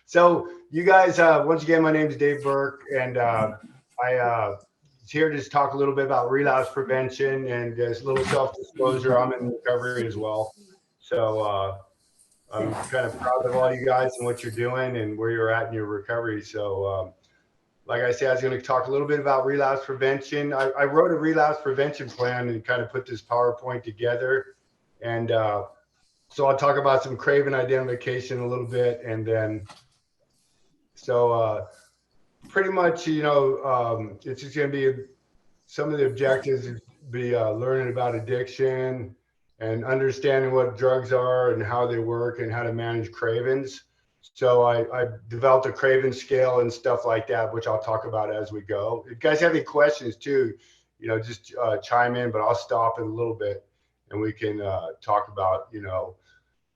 So you guys, once again, my name is Dave Burke, and I here to just talk a little bit about relapse prevention and just a little self-disclosure. I'm in recovery as well, so I'm kind of proud of all you guys and what you're doing and where you're at in your recovery. So, like I said, I was going to talk a little bit about relapse prevention. I wrote a relapse prevention plan and kind of put this PowerPoint together, and so I'll talk about some craving identification a little bit, and then pretty much, it's just going to be some of the objectives is be learning about addiction and understanding what drugs are and how they work and how to manage cravings. So I developed a craving scale and stuff like that, which I'll talk about as we go. If you guys have any questions too, just chime in, but I'll stop in a little bit and we can talk about,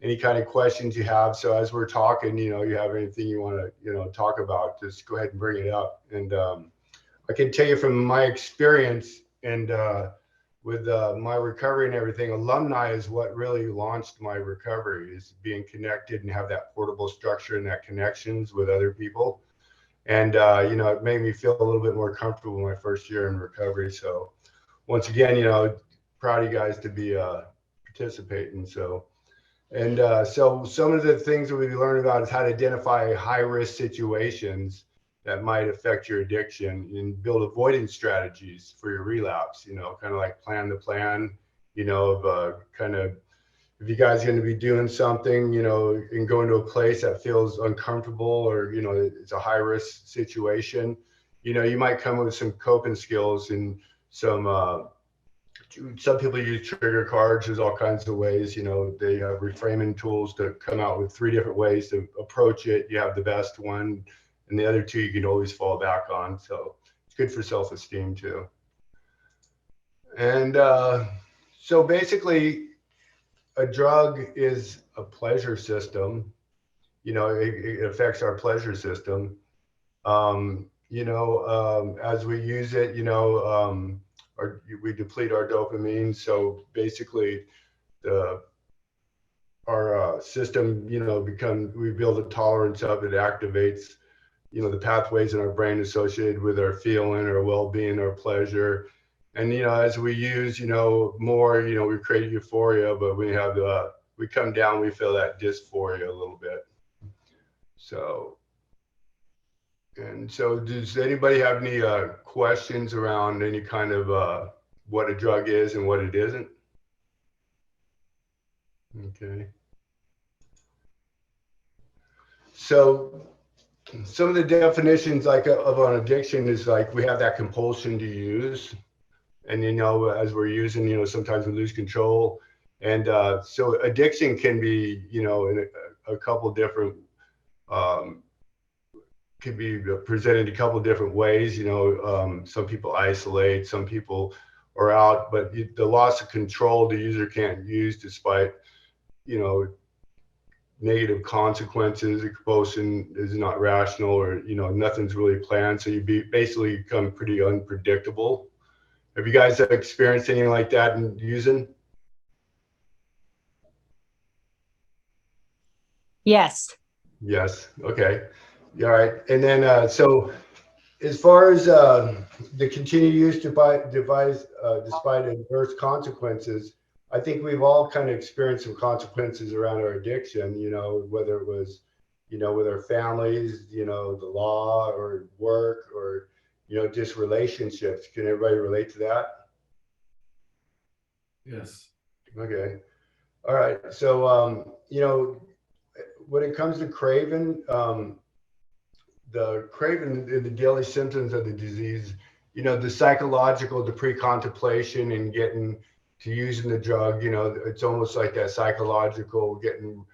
any kind of questions you have. So as we're talking, you have anything you want to, talk about, just go ahead and bring it up. And I can tell you from my experience and with my recovery and everything, alumni is what really launched my recovery, is being connected and have that portable structure and that connections with other people. And, it made me feel a little bit more comfortable my first year in recovery. So once again, proud of you guys to be participating. So some of the things that we learn about is how to identify high risk situations that might affect your addiction and build avoidance strategies for your relapse, kind of like plan the plan, of kind of, if you guys are going to be doing something, and going to a place that feels uncomfortable or, it's a high risk situation, you might come up with some coping skills and some people use trigger cards. There's all kinds of ways, they have reframing tools to come out with 3 different ways to approach it. You have the best one, and the other 2 you can always fall back on. So it's good for self-esteem too. And so basically, a drug is a pleasure system. It affects our pleasure system. As we use it, we deplete our dopamine. So basically, our system, we build a tolerance of it, activates, the pathways in our brain associated with our feeling, our well-being, our pleasure. And, as we use, more, we create euphoria, but we come down, we feel that dysphoria a little bit. So does anybody have any questions around any kind of what a drug is and what it isn't? Okay. So some of the definitions of an addiction is like we have that compulsion to use. And, as we're using, sometimes we lose control. And so addiction can be, in a couple different could be presented a couple of different ways. Some people isolate, some people are out, but the loss of control the user can't use despite, negative consequences. The compulsion is not rational, or, nothing's really planned. So you basically become pretty unpredictable. Have you guys experienced anything like that in using? Yes. Yes. Okay. All right. And then, so as far as the continued use despite adverse consequences, I think we've all kind of experienced some consequences around our addiction, whether it was, with our families, the law or work or, just relationships. Can everybody relate to that? Yes. Okay. All right. So, when it comes to craving, the craving and the daily symptoms of the disease, the psychological, the pre-contemplation and getting to using the drug, it's almost like that psychological getting,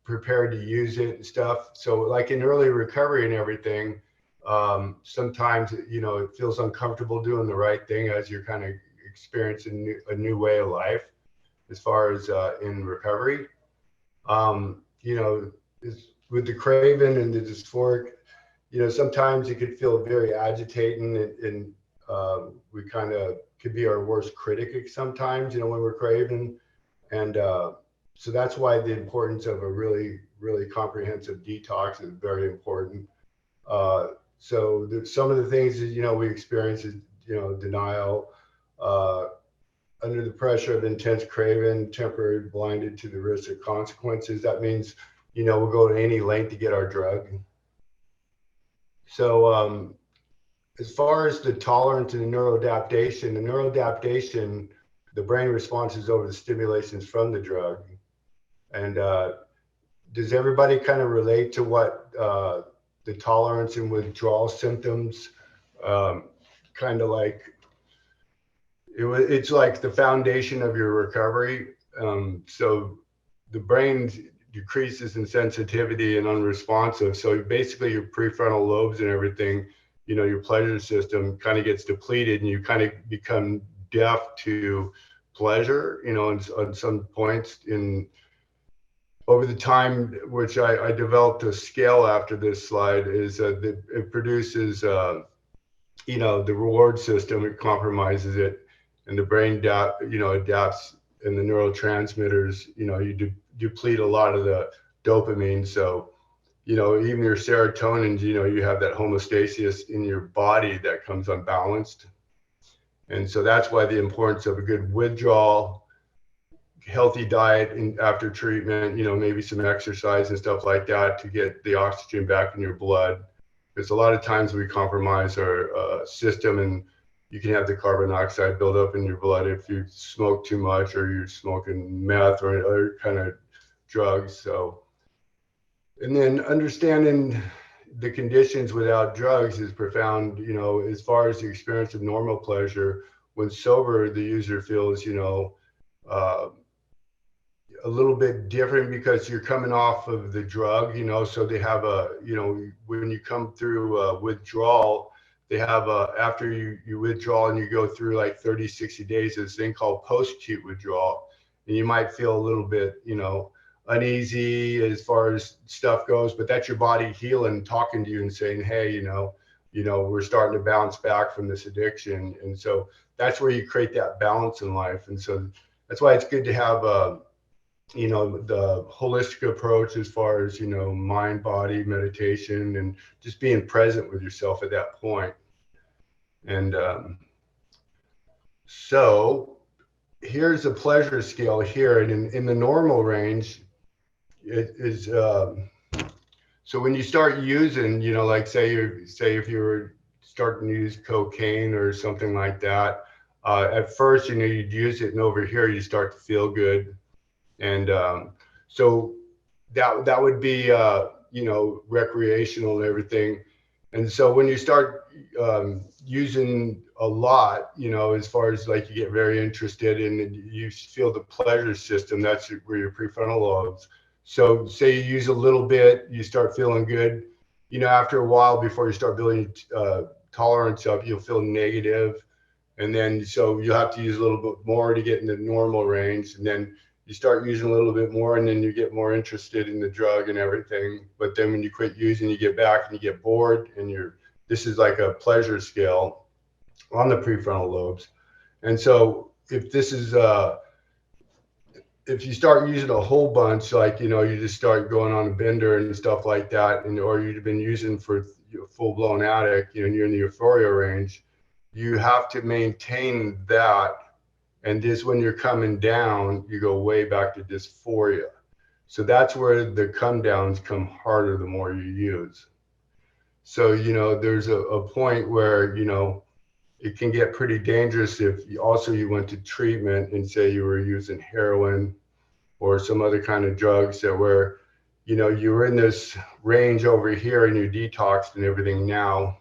prepared to use it and stuff. So like in early recovery and everything, sometimes, it feels uncomfortable doing the right thing as you're kind of experiencing a new way of life as far as in recovery. With the craving and the dysphoric, sometimes it could feel very agitating, and we kind of could be our worst critic sometimes, when we're craving. And so that's why the importance of a really really comprehensive detox is very important. So some of the things that, we experience is, denial, uh, under the pressure of intense craving, temporarily blinded to the risk of consequences. That means, we'll go to any length to get our drug. So as far as the tolerance and the neuroadaptation, the brain responses over the stimulations from the drug. And does everybody kind of relate to what the tolerance and withdrawal symptoms, kind of like, it's like the foundation of your recovery. So the brain decreases in sensitivity and unresponsive. So basically your prefrontal lobes and everything, your pleasure system kind of gets depleted, and you kind of become deaf to pleasure, on some points in over the time, which I developed a scale after this slide, is that it produces, the reward system, it compromises it, and the brain adapts, and the neurotransmitters, you deplete a lot of the dopamine. So, even your serotonin, you have that homeostasis in your body that comes unbalanced. And so that's why the importance of a good withdrawal, healthy diet after treatment, maybe some exercise and stuff like that to get the oxygen back in your blood. Because a lot of times we compromise our system, and you can have the carbon dioxide build up in your blood if you smoke too much, or you're smoking meth or other kind of drugs. So, and then understanding the conditions without drugs is profound, as far as the experience of normal pleasure. When sober, the user feels, uh, a little bit different because you're coming off of the drug, so they have when you come through withdrawal, they have after you withdraw and you go through like 30, 60 days, this thing called post-acute withdrawal. And you might feel a little bit, uneasy as far as stuff goes, but that's your body healing, talking to you and saying, hey, we're starting to bounce back from this addiction. And so that's where you create that balance in life. And so that's why it's good to have the holistic approach as far as, mind, body, meditation, and just being present with yourself at that point. And so here's a pleasure scale here. And in the normal range, it is, so when you start using, like say if you were starting to use cocaine or something like that, at first, you'd use it, and over here, you start to feel good. And so that would be, recreational and everything. And so when you start using a lot, as far as like you get very interested in, and you feel the pleasure system, that's where your prefrontal lobes. So say you use a little bit, you start feeling good. After a while, before you start building tolerance up, you'll feel negative. And then so you'll have to use a little bit more to get in the normal range. And then you start using a little bit more, and then you get more interested in the drug and everything. But then when you quit using, you get back and you get bored, and this is like a pleasure scale on the prefrontal lobes. And so if this is, if you start using a whole bunch, like, you just start going on a bender and stuff like that, or you've been using for full blown addict, and you're in the euphoria range, you have to maintain that. And just when you're coming down, you go way back to dysphoria. So that's where the come downs come harder the more you use. So, there's a point where, it can get pretty dangerous if you went to treatment and say you were using heroin or some other kind of drugs that were, you were in this range over here and you detoxed and everything now,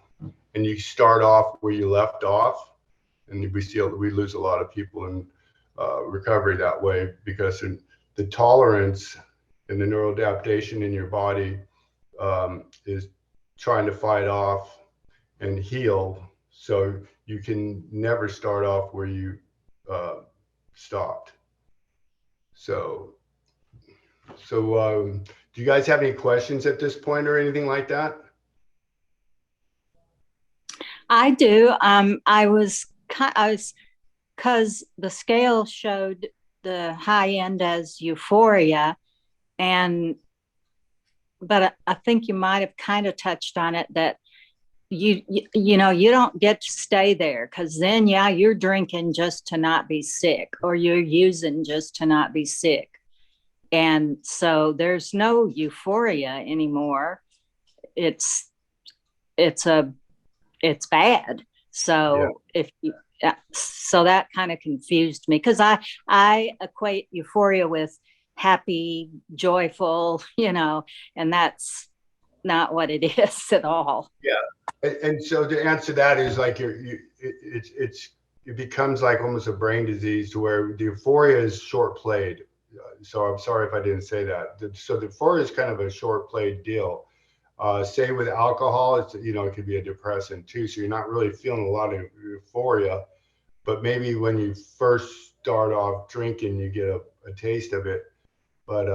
and you start off where you left off. And we lose a lot of people in recovery that way, because the tolerance and the neuroadaptation in your body is trying to fight off and heal. So you can never start off where you stopped. So do you guys have any questions at this point or anything like that? I do. I was because the scale showed the high end as euphoria, and but I think you might have kind of touched on it, that you know, you don't get to stay there, because then, yeah, you're drinking just to not be sick, or you're using just to not be sick. And so there's no euphoria anymore. It's it's a it's bad. Yeah. So if you so that kind of confused me, because I equate euphoria with happy, joyful, you know, and that's not what it is at all. Yeah. And so the answer to that is like it becomes like almost a brain disease to where the euphoria is short played. So I'm sorry if I didn't say that. So the euphoria is kind of a short played deal. Say with alcohol, it's, you know, it could be a depressant too. So you're not really feeling a lot of euphoria, but maybe when you first start off drinking, you get a taste of it. But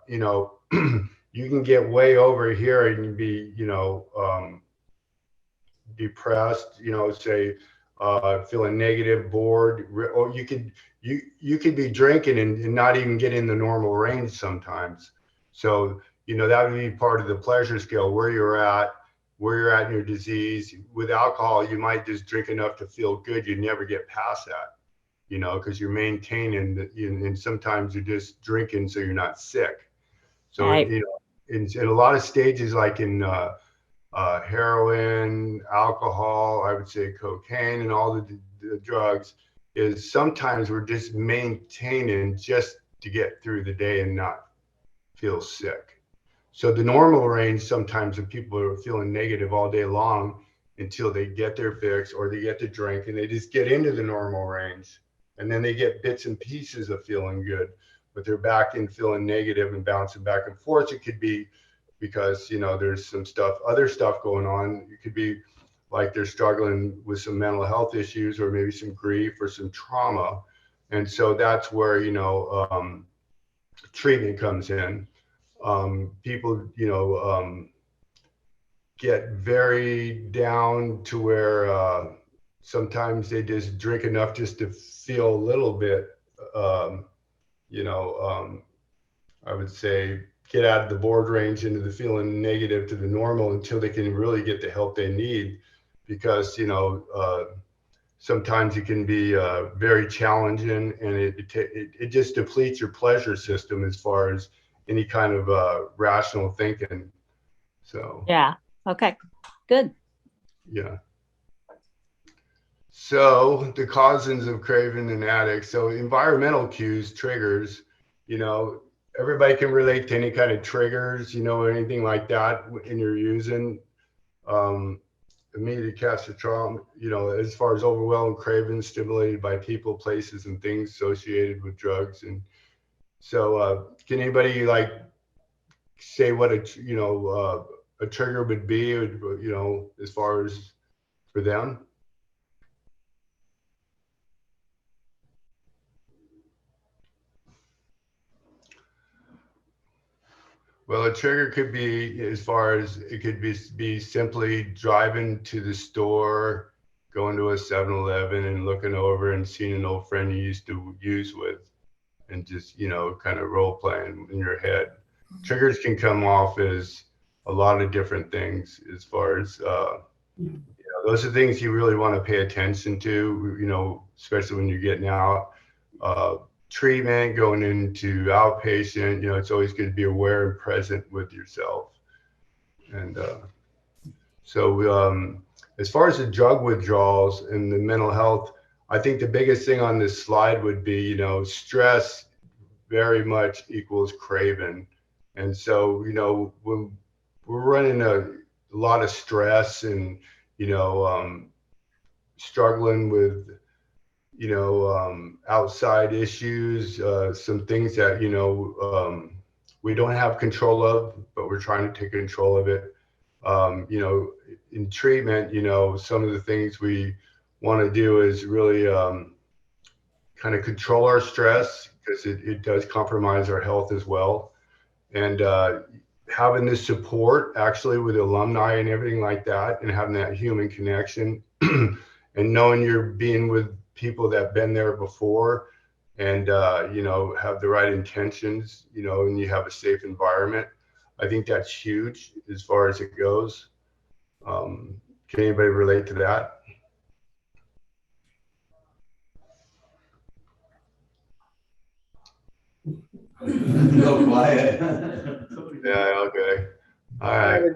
you know, you can get way over here and be, you know, depressed, you know, say feeling negative, bored, or you could be drinking and not even get in the normal range sometimes. So, you know, that would be part of the pleasure scale where you're at in your disease. With alcohol, you might just drink enough to feel good. You never get past that, you know, because you're maintaining and sometimes you're just drinking so you're not sick. So, Right. you know, in a lot of stages, like in heroin, alcohol, I would say cocaine, and all the drugs, is sometimes we're just maintaining just to get through the day and not feel sick. So the normal range, sometimes when people are feeling negative all day long until they get their fix or they get the drink and they just get into the normal range. And then they get bits and pieces of feeling good, but they're back in feeling negative and bouncing back and forth. It could be because, you know, there's some other stuff going on. It could be like they're struggling with some mental health issues or maybe some grief or some trauma. And so that's where, you know, treatment comes in. People, you know, get very down to where sometimes they just drink enough just to feel a little bit, um, you know, I would say get out of the board range into the feeling negative to the normal until they can really get the help they need. Because, you know, sometimes it can be very challenging and it just depletes your pleasure system as far as any kind of rational thinking. So, Yeah. Okay. Good. yeah. So the causes of craving in addicts. So environmental cues, triggers, you know, everybody can relate to any kind of triggers, you know, or anything like that in your using. Um, Immediate cast of trauma, you know, as far as overwhelming cravings stimulated by people, places, and things associated with drugs. And so, can anybody like say what a trigger would be, you know, as far as for them? Well, a trigger could be as far as it could be simply driving to the store, going to a 7-Eleven and looking over and seeing an old friend you used to use with and just, you know, kind of role playing in your head. Triggers can come off as a lot of different things as far as, you know, those are things you really want to pay attention to, you know, especially when you're getting out. Uh, Treatment, going into outpatient, you know, it's always good to be aware and present with yourself. And as far as the drug withdrawals and the mental health, I think the biggest thing on this slide would be, you know, stress very much equals craving. And so, you know, when we're running a lot of stress and, you know, struggling with, you know, outside issues, some things that, you know, we don't have control of, but we're trying to take control of it. You know, in treatment, you know, some of the things we want to do is really kind of control our stress because it does compromise our health as well. And having this support actually with alumni and everything like that, and having that human connection and knowing you're being with people that have been there before and, you know, have the right intentions, you know, and you have a safe environment. I think that's huge as far as it goes. Can anybody relate to that? No quiet. Yeah, okay. All right.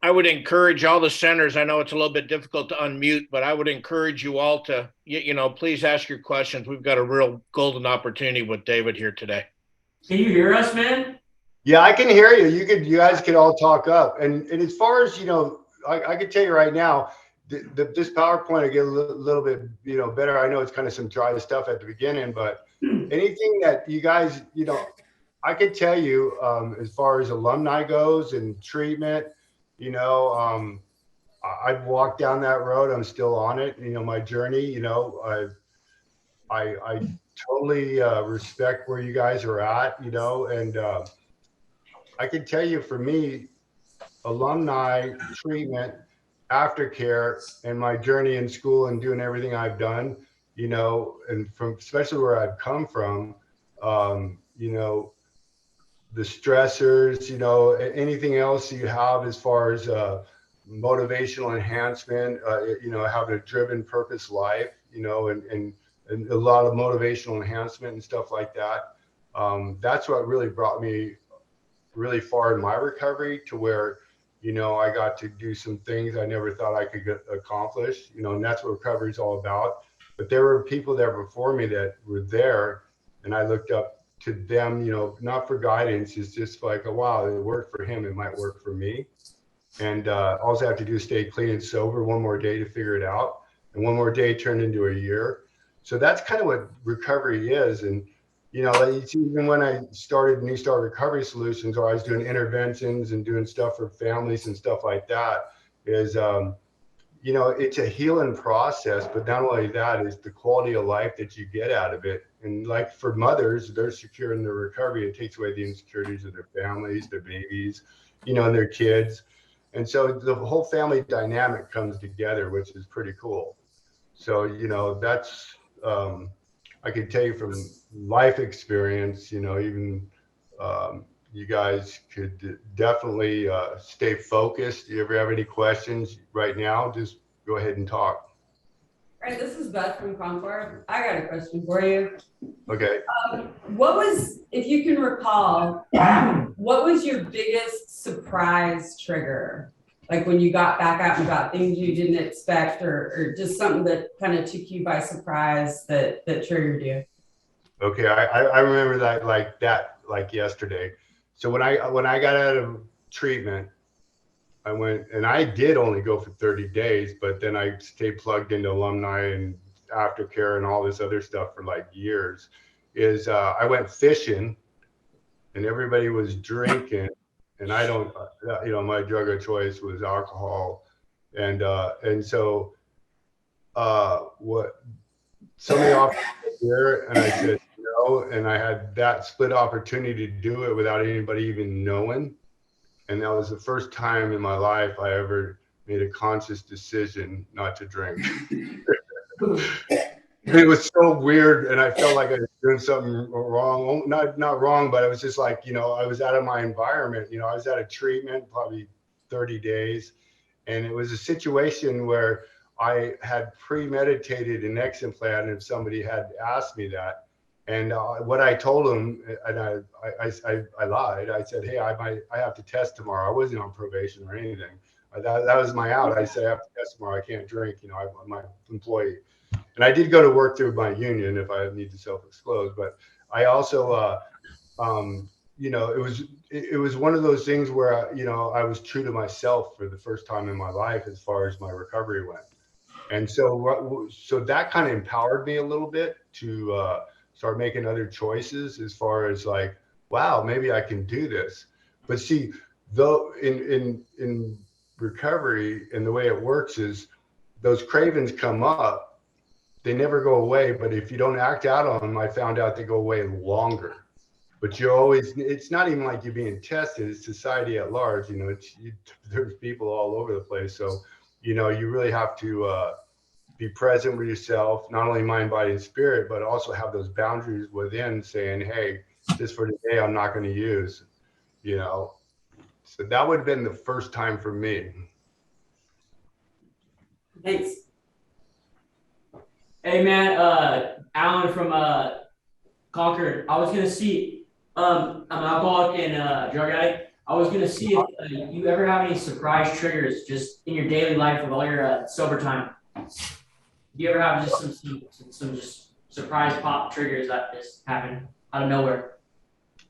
I would encourage all the centers. I know it's a little bit difficult to unmute, but I would encourage you all to, please ask your questions. We've got a real golden opportunity with David here today. Can you hear us, man? Yeah, I can hear you. You guys could all talk up. And as far as, I could tell you right now, this PowerPoint will get a little bit, better. I know it's kind of some dry stuff at the beginning, but anything that you guys, I could tell you as far as alumni goes and treatment, I've walked down that road. I'm still on it. My journey, I totally respect where you guys are at, and I can tell you for me, alumni treatment, aftercare, and my journey in school and doing everything I've done, and from especially where I've come from, the stressors, anything else you have as far as motivational enhancement, having a driven purpose life, and a lot of motivational enhancement and stuff like that. That's what really brought me really far in my recovery to where, I got to do some things I never thought I could accomplish, and that's what recovery is all about. But there were people there before me that were there, and I looked up to them, not for guidance. It's just like, oh, wow, it worked for him. It might work for me. And all I have to do is stay clean and sober one more day to figure it out. And one more day turned into a year. So that's kind of what recovery is. And, even when I started New Start Recovery Solutions, or I was doing interventions and doing stuff for families and stuff like that, is, it's a healing process. But not only that, is the quality of life that you get out of it. And like for mothers, they're secure in their recovery. It takes away the insecurities of their families, their babies, and their kids. And so the whole family dynamic comes together, which is pretty cool. So, that's, I can tell you from life experience, even you guys could definitely stay focused. You ever have any questions right now, just go ahead and talk. All right, this is Beth from Concord. I got a question for you. Okay. What was, if you can recall, what was your biggest surprise trigger? Like when you got back out and about things you didn't expect, or just something that kind of took you by surprise that triggered you? Okay, I remember that like yesterday. So when I got out of treatment, I went, and I did only go for 30 days, but then I stayed plugged into alumni and aftercare and all this other stuff for like years. I went fishing, and everybody was drinking, and I don't, my drug of choice was alcohol, and so what somebody offered here, and I said no, and I had that split opportunity to do it without anybody even knowing. And that was the first time in my life I ever made a conscious decision not to drink. It was so weird, and I felt like I was doing something wrong. Not wrong, but it was just like, I was out of my environment. I was out of treatment, probably 30 days. And it was a situation where I had premeditated an exit plan if somebody had asked me that. And what I told them, and I lied. I said, hey, I have to test tomorrow. I wasn't on probation or anything. That was my out. I said, I have to test tomorrow. I can't drink. I'm my employee. And I did go to work through my union if I need to self-disclose. But I also, it was one of those things where, I was true to myself for the first time in my life as far as my recovery went. And so that kind of empowered me a little bit to start making other choices as far as like, wow, maybe I can do this. But see, though in recovery, and the way it works is those cravings come up, they never go away. But if you don't act out on them, I found out they go away longer. But it's not even like you're being tested, it's society at large, there's people all over the place. So, you really have to be present with yourself, not only mind, body, and spirit, but also have those boundaries within saying, hey, this for today, I'm not going to use, So that would have been the first time for me. Thanks. Hey man, Alan from Concord. I was gonna see, I'm an alcoholic and drug addict. I was gonna see if you ever have any surprise triggers just in your daily life with all your sober time. Do you ever have just some just surprise pop triggers that just happen out of nowhere?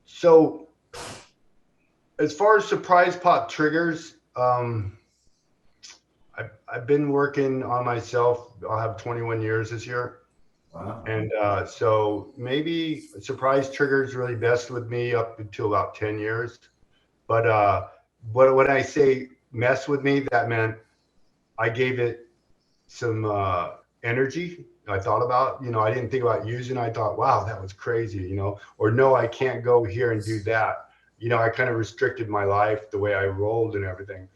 So as far as surprise pop triggers, I've been working on myself. I'll have 21 years this year. Wow. And so maybe surprise triggers really best with me up until about 10 years. But when I say mess with me, that meant I gave it some energy. I thought about, I didn't think about using. I thought, wow, that was crazy, or no, I can't go here and do that. I kind of restricted my life, the way I rolled and everything.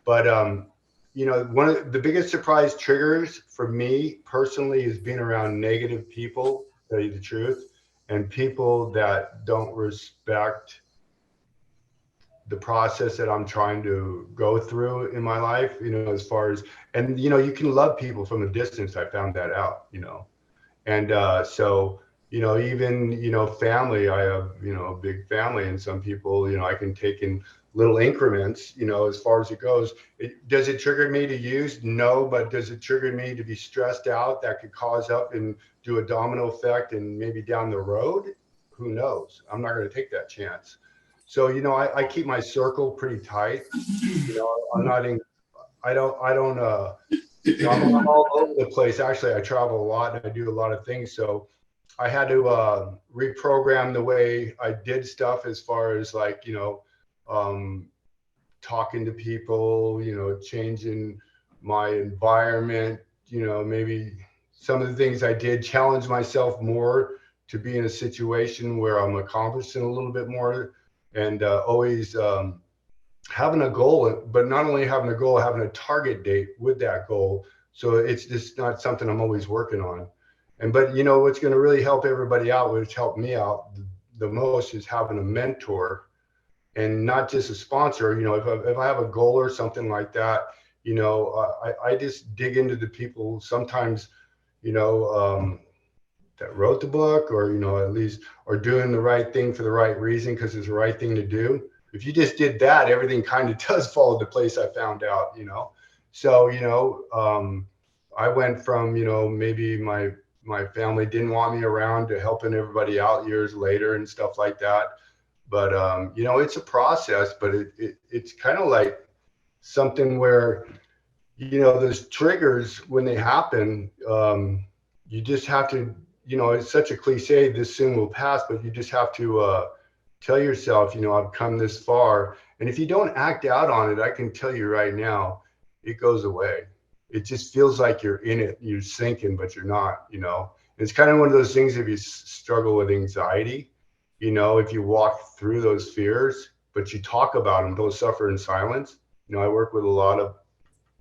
But one of the biggest surprise triggers for me personally is being around negative people, to tell you the truth, and people that don't respect the process that I'm trying to go through in my life, as far as, and, you can love people from a distance. I found that out, and so, even, family, I have, a big family, and some people, I can take in little increments, as far as it goes. Does it trigger me to use? No, but does it trigger me to be stressed out? That could cause up and do a domino effect, and maybe down the road, who knows? I'm not going to take that chance. So, I keep my circle pretty tight. I'm not in, I don't, I'm all over the place. Actually, I travel a lot and I do a lot of things. So I had to reprogram the way I did stuff, as far as like, talking to people, changing my environment, maybe some of the things I did, challenge myself more to be in a situation where I'm accomplishing a little bit more, and always having a goal, but not only having a goal, having a target date with that goal. So it's just not something I'm always working on. But what's going to really help everybody out, which helped me out the most, is having a mentor, and not just a sponsor. If I have a goal or something like that, I just dig into the people sometimes, that wrote the book, or, at least are doing the right thing for the right reason, because it's the right thing to do. If you just did that, everything kind of does fall into place, I found out, So, I went from, maybe my family didn't want me around, to helping everybody out years later and stuff like that. But, it's a process, but it's kind of like something where, those triggers, when they happen, you just have to, it's such a cliche, this soon will pass, but you just have to tell yourself, I've come this far. And if you don't act out on it, I can tell you right now, it goes away. It just feels like you're in it, you're sinking, but you're not, It's kind of one of those things, if you struggle with anxiety, if you walk through those fears, but you talk about them, don't suffer in silence. I work with a lot of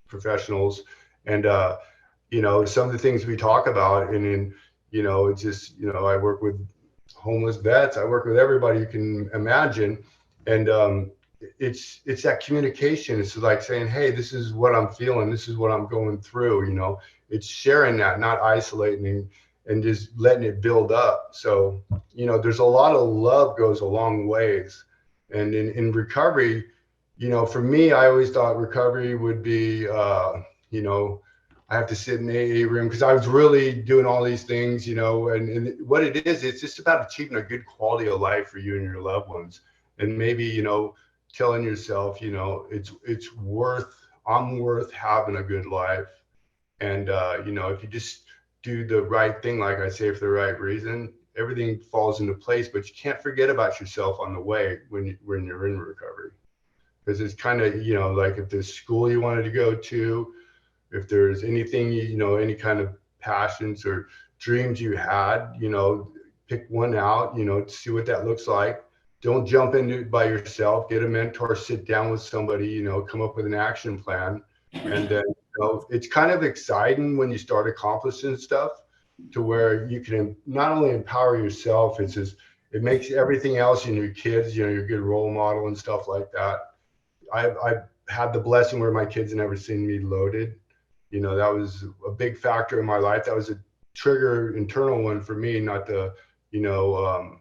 professionals, and, some of the things we talk about, and then, it's just, I work with homeless vets. I work with everybody you can imagine. And it's that communication. It's like saying, hey, this is what I'm feeling. This is what I'm going through. It's sharing that, not isolating and just letting it build up. So, there's a lot of love goes a long ways. And in recovery, for me, I always thought recovery would be, I have to sit in the AA room, because I was really doing all these things, and what it is, it's just about achieving a good quality of life for you and your loved ones. And maybe, telling yourself, I'm worth having a good life. And, if you just do the right thing, like I say, for the right reason, everything falls into place. But you can't forget about yourself on the way when you're in recovery, because it's kind of, like if there's school you wanted to go to, if there's anything, any kind of passions or dreams you had, pick one out, to see what that looks like. Don't jump into it by yourself. Get a mentor, sit down with somebody, come up with an action plan. And then, it's kind of exciting when you start accomplishing stuff, to where you can not only empower yourself, it's just, it makes everything else, your kids, your good role model and stuff like that. I've had the blessing where my kids never seen me loaded. You know, that was a big factor in my life. That was a trigger, internal one for me, not the, you know,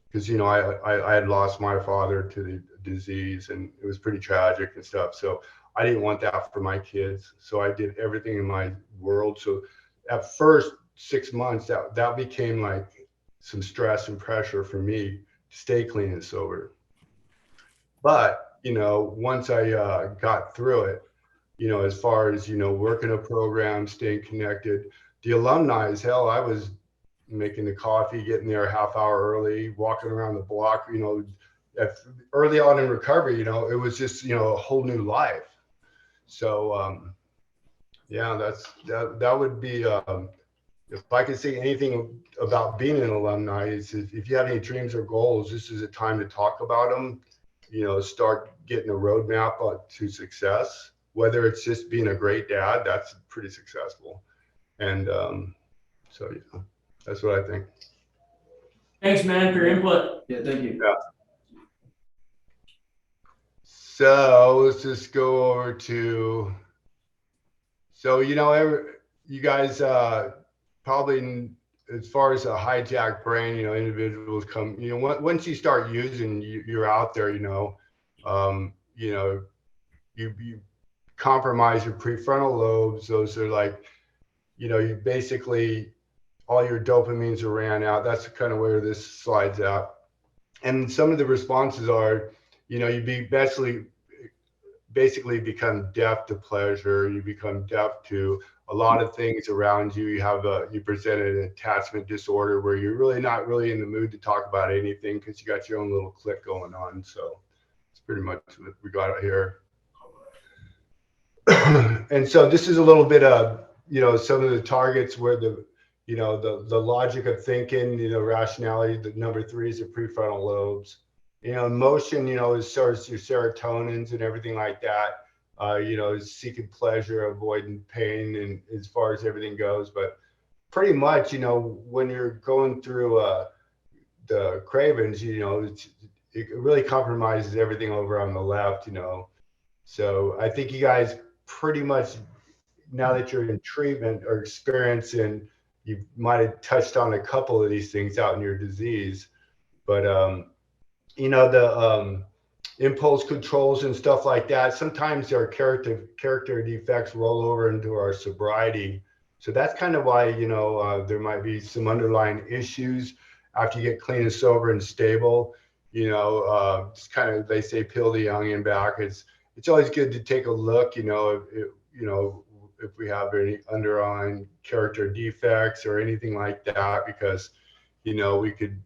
because, you know, I had lost my father to the disease, and it was pretty tragic and stuff. So I didn't want that for my kids. So I did everything in my world. So at first 6 months, that became like some stress and pressure for me to stay clean and sober. But, you know, once I got through it, you know, as far as, you know, working a program, staying connected, the alumni, hell, I was making the coffee, getting there a half hour early, walking around the block, you know, early on in recovery, you know, it was just, you know, a whole new life. So, yeah, that would be, if I could say anything about being an alumni, is if you have any dreams or goals, this is a time to talk about them, you know, start getting a roadmap to success. Whether it's just being a great dad, that's pretty successful. And so, yeah, that's what I think. Thanks, man, for your input. Yeah, thank you. Yeah. So let's just go over to, so, you know, you guys probably, as far as a hijacked brain, you know, individuals come, you know, once you start using, you're out there, you know, you compromise your prefrontal lobes. Those are like, you know, you basically, all your dopamines are ran out. That's kind of where this slides out. And some of the responses are, you know, you basically become deaf to pleasure. You become deaf to a lot of things around you. You present an attachment disorder where you're really not really in the mood to talk about anything because you got your own little clique going on. So it's pretty much what we got here. And so this is a little bit of, you know, some of the targets where the, you know, the logic of thinking, you know, rationality. The number 3 is the prefrontal lobes. You know, emotion, you know, is sort of your serotonins and everything like that. You know, is seeking pleasure, avoiding pain, and as far as everything goes. But pretty much, you know, when you're going through the cravings, you know, it really compromises everything over on the left, you know. So I think you guys pretty much, now that you're in treatment or experiencing, you might have touched on a couple of these things out in your disease. But you know, the impulse controls and stuff like that, sometimes our character defects roll over into our sobriety. So that's kind of why, you know, there might be some underlying issues after you get clean and sober and stable. You know, just kind of, they say, peel the onion back. It's always good to take a look, you know, if we have any underlying character defects or anything like that, because, you know, we could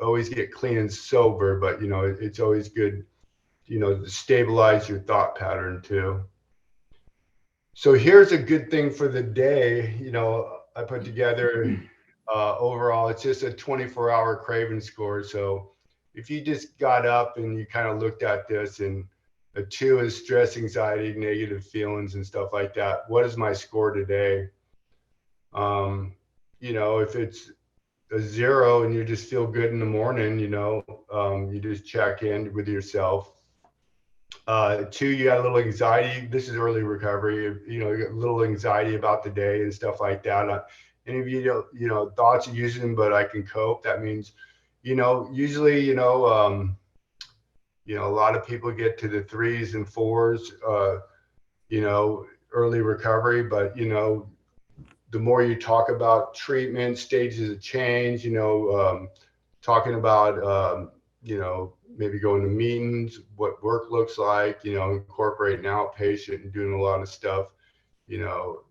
always get clean and sober, but, you know, it's always good, you know, to stabilize your thought pattern too. So here's a good thing for the day. You know, I put together overall, it's just a 24-hour craving score. So if you just got up and you kind of looked at this, and a 2 is stress, anxiety, negative feelings and stuff like that, what is my score today? You know, if it's a 0 and you just feel good in the morning, you know, you just check in with yourself. 2, you got a little anxiety. This is early recovery. You know, you got a little anxiety about the day and stuff like that. Any of you, you know, thoughts are using, but I can cope. That means, you know, usually, you know, a lot of people get to the 3s and 4s, you know, early recovery. But, you know, the more you talk about treatment, stages of change, you know, talking about, you know, maybe going to meetings, what work looks like, you know, incorporating outpatient and doing a lot of stuff, you know,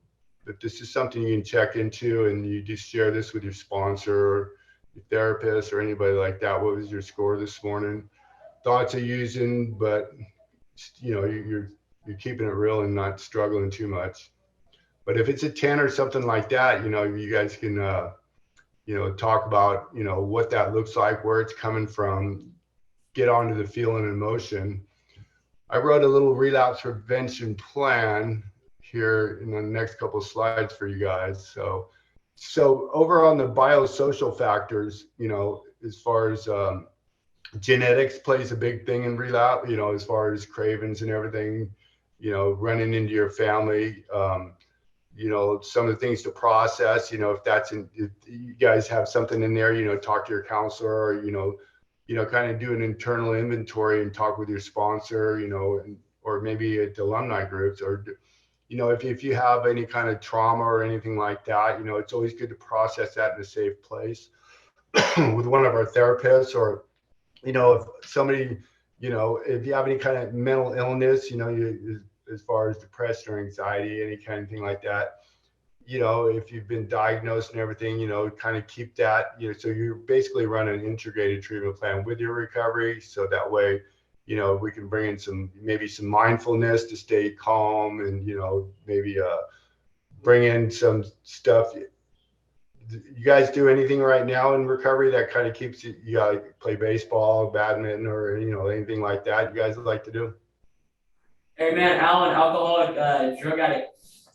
but this is something you can check into, and you just share this with your sponsor, your therapist, or anybody like that. What was your score this morning? Thoughts are using, but, you know, you're keeping it real and not struggling too much. But if it's a 10 or something like that, you know, you guys can, you know, talk about, you know, what that looks like, where it's coming from, get onto the feeling and emotion. I wrote a little relapse prevention plan here in the next couple of slides for you guys. So over on the biosocial factors, you know, as far as genetics plays a big thing in relapse, you know, as far as cravings and everything, you know, running into your family, you know, some of the things to process, you know, if you guys have something in there, you know, talk to your counselor, or, you know, kind of do an internal inventory and talk with your sponsor, you know, or maybe at alumni groups, or, you know, if you have any kind of trauma or anything like that, you know, it's always good to process that in a safe place with one of our therapists, or, you know, if somebody, you know, if you have any kind of mental illness, you know, as far as depression or anxiety, any kind of thing like that, you know, if you've been diagnosed and everything, you know, kind of keep that, you know, so you basically run an integrated treatment plan with your recovery. So that way, you know, we can bring in maybe some mindfulness to stay calm, and, you know, maybe bring in some stuff. You guys do anything right now in recovery that kind of keeps you like play baseball, badminton, or, you know, anything like that you guys would like to do? Hey man, Alan, alcoholic, drug addict.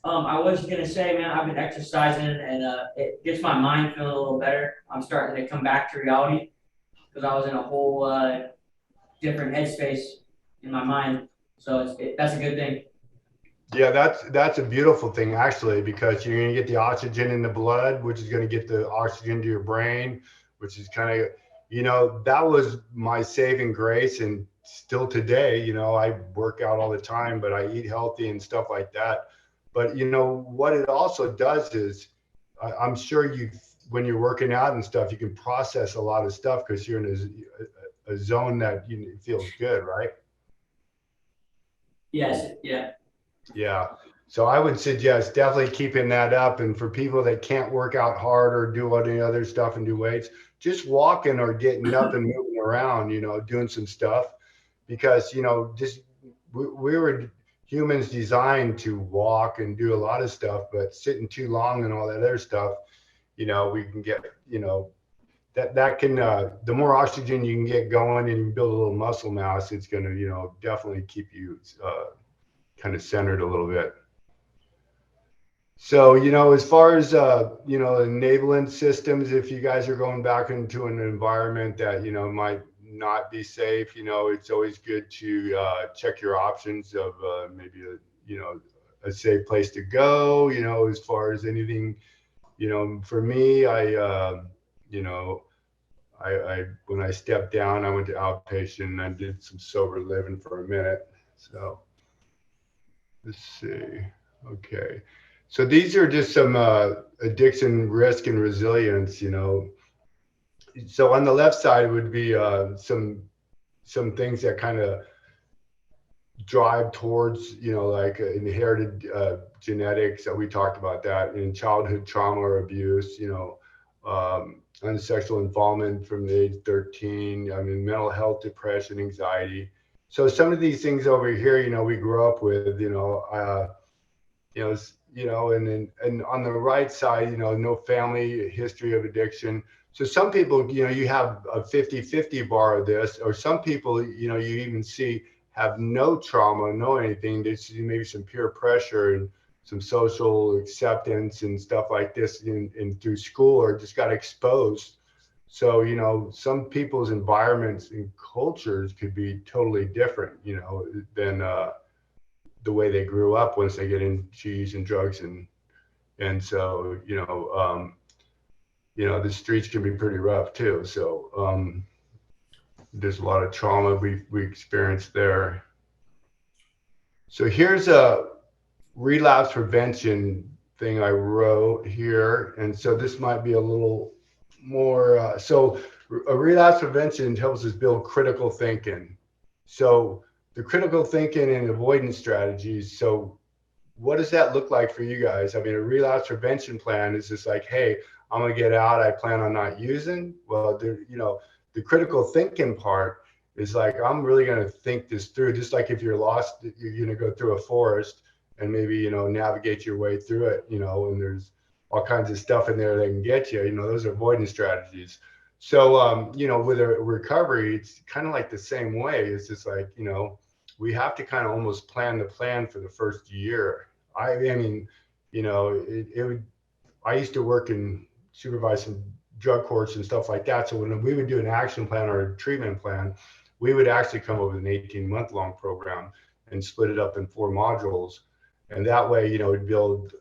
I was gonna say, man, I've been exercising and it gets my mind feeling a little better. I'm starting to come back to reality because I was in a whole different headspace in my mind. So that's a good thing. Yeah, that's a beautiful thing, actually, because you're going to get the oxygen in the blood, which is going to get the oxygen to your brain, which is kind of, you know, that was my saving grace. And still today, you know, I work out all the time, but I eat healthy and stuff like that. But, you know, what it also does is, I'm sure when you're working out and stuff, you can process a lot of stuff because you're in a zone that feels good, right? Yes, yeah. Yeah. So I would suggest definitely keeping that up. And for people that can't work out hard or do any other stuff and do weights, just walking or getting up and moving around, you know, doing some stuff, because, you know, just we were humans designed to walk and do a lot of stuff, but sitting too long and all that other stuff, you know, we can get, you know, that can, the more oxygen you can get going and you build a little muscle mass, it's going to, you know, definitely keep you, kind of centered a little bit. So, you know, as far as, you know, enabling systems, if you guys are going back into an environment that, you know, might not be safe, you know, it's always good to check your options of maybe, you know, a safe place to go, you know, as far as anything, you know, for me, you know, when I stepped down, I went to outpatient and I did some sober living for a minute. So, let's see. Okay. So these are just some addiction risk and resilience, you know. So on the left side would be some things that kind of drive towards, you know, like inherited genetics that we talked about that in childhood trauma or abuse, you know, unsexual involvement from the age 13, I mean, mental health, depression, anxiety. So some of these things over here, you know, we grew up with, and then, and on the right side, you know, no family history of addiction. So some people, you know, you have a 50-50 bar of this, or some people, you know, you even see have no trauma, no anything. They see maybe some peer pressure and some social acceptance and stuff like this in through school, or just got exposed. So, you know, some people's environments and cultures could be totally different, you know, than the way they grew up once they get into using drugs, and so, you know, the streets can be pretty rough too. So there's a lot of trauma we experienced there. So here's a relapse prevention thing I wrote here, and so this might be a little more. So a relapse prevention helps us build critical thinking. So the critical thinking and avoidance strategies. So what does that look like for you guys? I mean, a relapse prevention plan is just like, hey, I'm gonna get out. I plan on not using. Well, you know, the critical thinking part is like, I'm really gonna think this through. Just like if you're lost, you're gonna go through a forest and maybe, you know, navigate your way through it. You know, and there's all kinds of stuff in there that can get you. You know, those are avoidance strategies. So, you know, with a recovery, it's kind of like the same way. It's just like, you know, we have to kind of almost plan the plan for the first year. I mean, you know, I used to work and supervise some drug courts and stuff like that. So when we would do an action plan or a treatment plan, we would actually come up with an 18-month-long program and split it up in 4 modules. And that way, we'd build,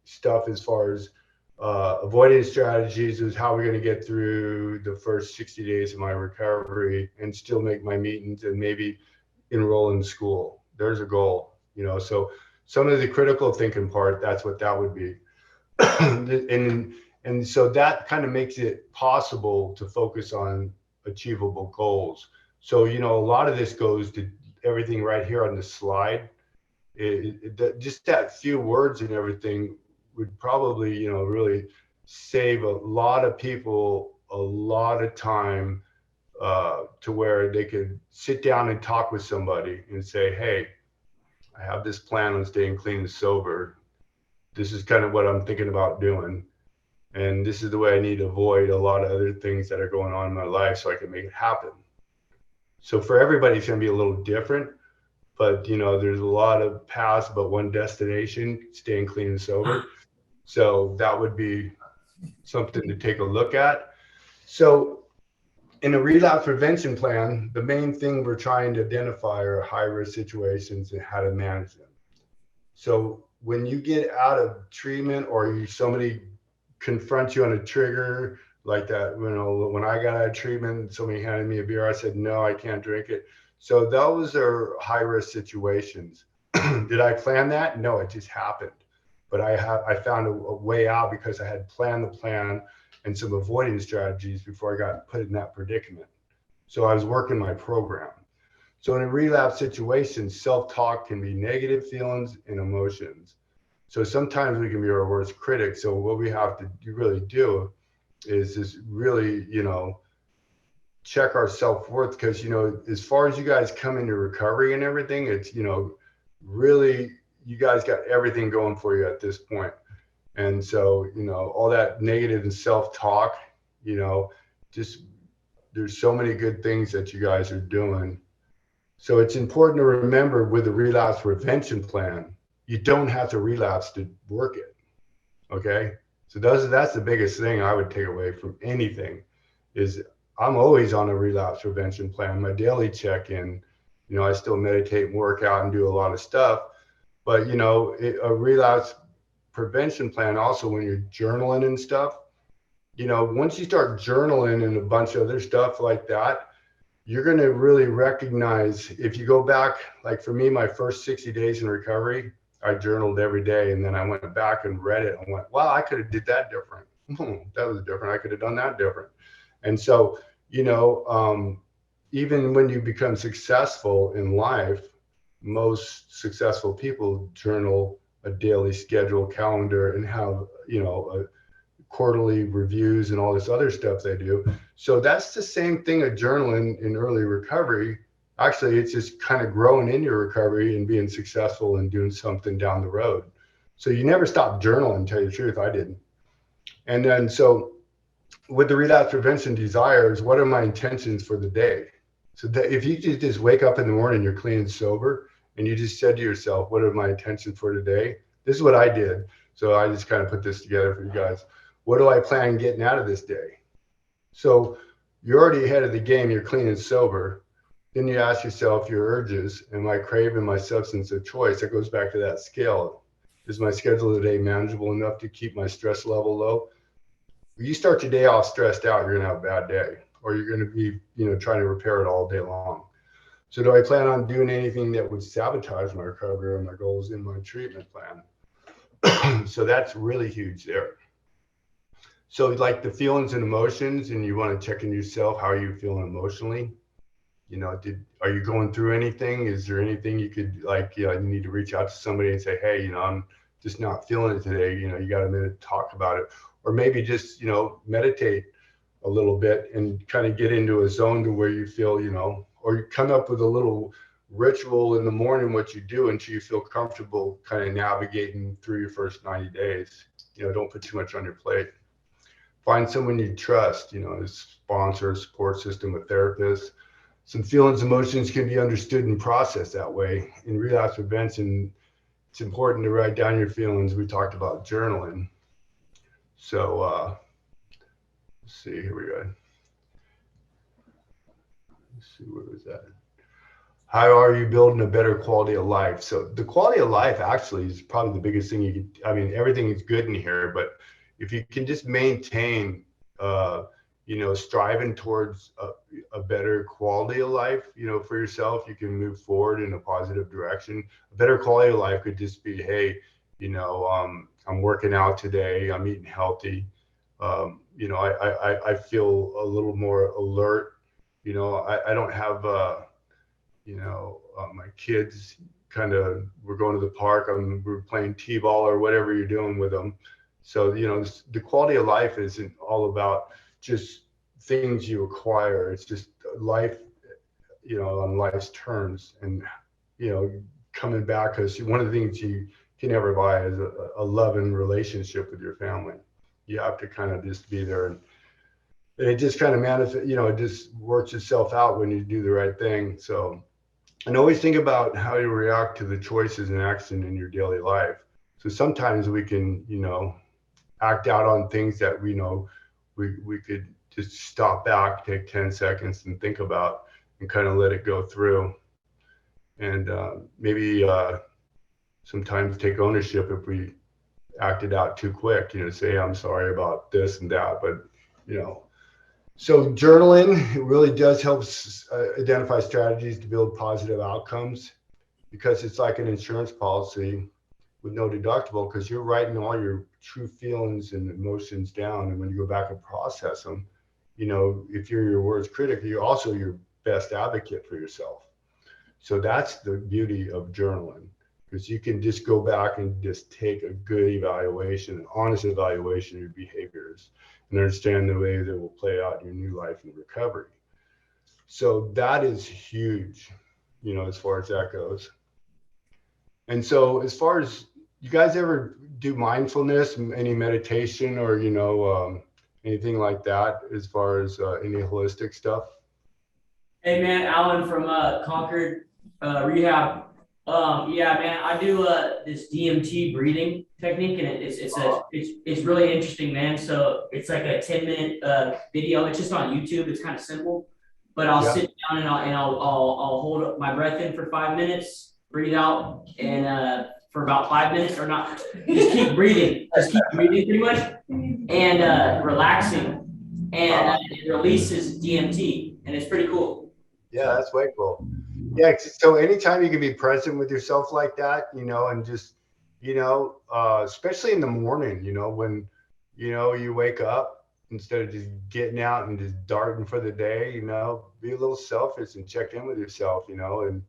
stuff as far as avoidance strategies, is how we're going to get through the first 60 days of my recovery and still make my meetings and maybe enroll in school. There's a goal, so some of the critical thinking part, that's what that would be. and so that kind of makes it possible to focus on achievable goals. So, a lot of this goes to everything right here on the slide. Just that few words and everything would probably, really save a lot of people a lot of time, to where they could sit down and talk with somebody and say, hey, I have this plan on staying clean and sober. This is kind of what I'm thinking about doing. And this is the way I need to avoid a lot of other things that are going on in my life so I can make it happen. So for everybody, it's going to be a little different, but there's a lot of paths, but one destination, staying clean and sober. So that would be something to take a look at. So in a relapse prevention plan, the main thing we're trying to identify are high-risk situations and how to manage them. So when you get out of treatment or somebody confronts you on a trigger like that, when I got out of treatment, somebody handed me a beer, I said, no, I can't drink it. So those are high-risk situations. Did I plan that? No, it just happened. But I found a way out because I had planned the plan and some avoidance strategies before I got put in that predicament. So I was working my program. So in a relapse situation, self-talk can be negative feelings and emotions. So sometimes we can be our worst critic. So what we have to really do is just really, check our self-worth, because, as far as you guys come into recovery and everything, it's, really, you guys got everything going for you at this point. And so, all that negative and self-talk, just there's so many good things that you guys are doing. So it's important to remember with the relapse prevention plan, you don't have to relapse to work it. Okay. So that's the biggest thing I would take away from anything is I'm always on a relapse prevention plan. My daily check-in, I still meditate and work out and do a lot of stuff, but a relapse prevention plan also, when you're journaling and stuff, once you start journaling and a bunch of other stuff like that, you're going to really recognize, if you go back, like for me, my first 60 days in recovery, I journaled every day. And then I went back and read it and went, wow, I could have did that different. That was different. I could have done that different. And so, even when you become successful in life, most successful people journal a daily schedule, calendar, and have, a quarterly reviews and all this other stuff they do. So that's the same thing of journaling in early recovery. Actually, it's just kind of growing in your recovery and being successful and doing something down the road. So you never stop journaling, to tell you the truth. I didn't. And then, so with the relapse prevention desires, what are my intentions for the day? So that if you just wake up in the morning, you're clean and sober, and you just said to yourself, what are my intentions for today? This is what I did. So I just kind of put this together for you guys. What do I plan on getting out of this day? So you're already ahead of the game. You're clean and sober. Then you ask yourself your urges. Am I craving my substance of choice? That goes back to that scale. Is my schedule today manageable enough to keep my stress level low? If you start your day off stressed out, you're going to have a bad day, or you're going to be, trying to repair it all day long. So do I plan on doing anything that would sabotage my recovery or my goals in my treatment plan? So that's really huge there. So like the feelings and emotions, and you want to check in yourself, how are you feeling emotionally? Are you going through anything? Is there anything you could you need to reach out to somebody and say, hey, I'm just not feeling it today. You got a minute to talk about it, or maybe just, meditate a little bit and kind of get into a zone to where you feel, or you come up with a little ritual in the morning, what you do until you feel comfortable kind of navigating through your first 90 days. Don't put too much on your plate. Find someone you trust, a sponsor, a support system, a therapist. Some feelings, emotions can be understood and processed that way. In relapse prevention, it's important to write down your feelings. We talked about journaling. So Let's see, here we go. Let's see, where was that? How are you building a better quality of life? So the quality of life actually is probably the biggest thing you could, I mean, everything is good in here, but if you can just maintain, striving towards a better quality of life, for yourself, you can move forward in a positive direction. A better quality of life could just be, hey, I'm working out today, I'm eating healthy. I feel a little more alert. I don't have, my kids we're going to the park, we're playing t-ball or whatever you're doing with them. So, the quality of life isn't all about just things you acquire. It's just life, on life's terms, and, coming back, because one of the things you can never buy is a loving relationship with your family. You have to kind of just be there, and it just kind of manifests, it just works itself out when you do the right thing. So, and always think about how you react to the choices and action in your daily life. So sometimes we can, act out on things that we know we could just stop back, take 10 seconds and think about, and kind of let it go through. And maybe sometimes take ownership if we acted out too quick, say, I'm sorry about this and that. But, so journaling, it really does help identify strategies to build positive outcomes, because it's like an insurance policy with no deductible, because you're writing all your true feelings and emotions down. And when you go back and process them, if you're your worst critic, you're also your best advocate for yourself. So that's the beauty of journaling, because you can just go back and just take a good evaluation, an honest evaluation of your behaviors, and understand the way that will play out in your new life and recovery. So that is huge, as far as that goes. And so as far as, you guys ever do mindfulness, any meditation, or, anything like that, as far as any holistic stuff? Hey man, Alan from Concord Rehab. Yeah, man, I do this DMT breathing technique, and it's really interesting, man. So it's like a 10-minute video. It's just on YouTube. It's kind of simple, but I'll sit down and I'll hold up my breath in for 5 minutes, breathe out, and for about 5 minutes, or not, just keep breathing, pretty much, and relaxing, and it releases DMT, and it's pretty cool. Yeah, that's way cool. Yeah, so anytime you can be present with yourself like that, and just, especially in the morning, when, you wake up, instead of just getting out and just darting for the day, be a little selfish and check in with yourself, and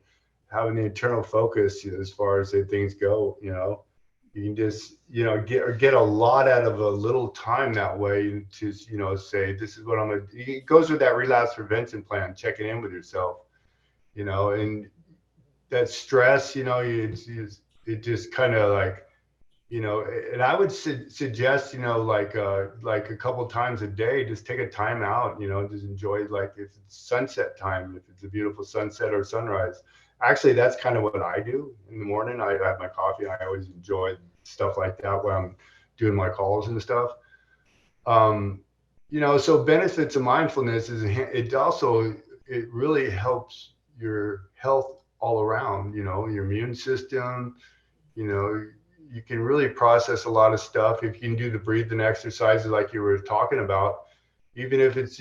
having the internal focus, as far as things go, you can just, get a lot out of a little time that way, to, say, this is what I'm going to, it goes with that relapse prevention plan, checking in with yourself, and that stress, it just kind of like, and I would suggest, like a couple times a day, just take a time out, just enjoy, like if it's sunset time, if it's a beautiful sunset or sunrise. Actually, that's kind of what I do in the morning. I have my coffee, and I always enjoy stuff like that when I'm doing my calls and stuff. So benefits of mindfulness is it really helps your health all around, your immune system, you can really process a lot of stuff if you can do the breathing exercises like you were talking about. Even if it's,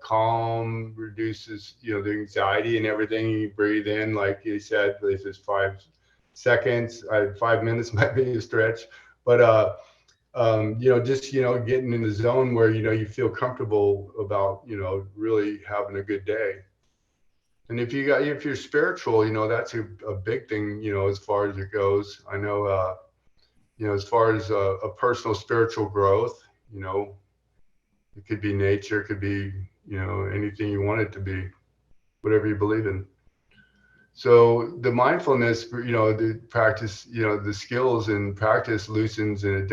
calm, reduces, the anxiety and everything. You breathe in, like you said, if it's 5 seconds, 5 minutes might be a stretch, but, just, getting in the zone where, you feel comfortable about, really having a good day. And if you're spiritual, that's a big thing, as far as it goes. I know, as far as a personal spiritual growth, it could be nature, it could be, anything you want it to be, whatever you believe in. So the mindfulness, the practice, the skills and practice loosens and,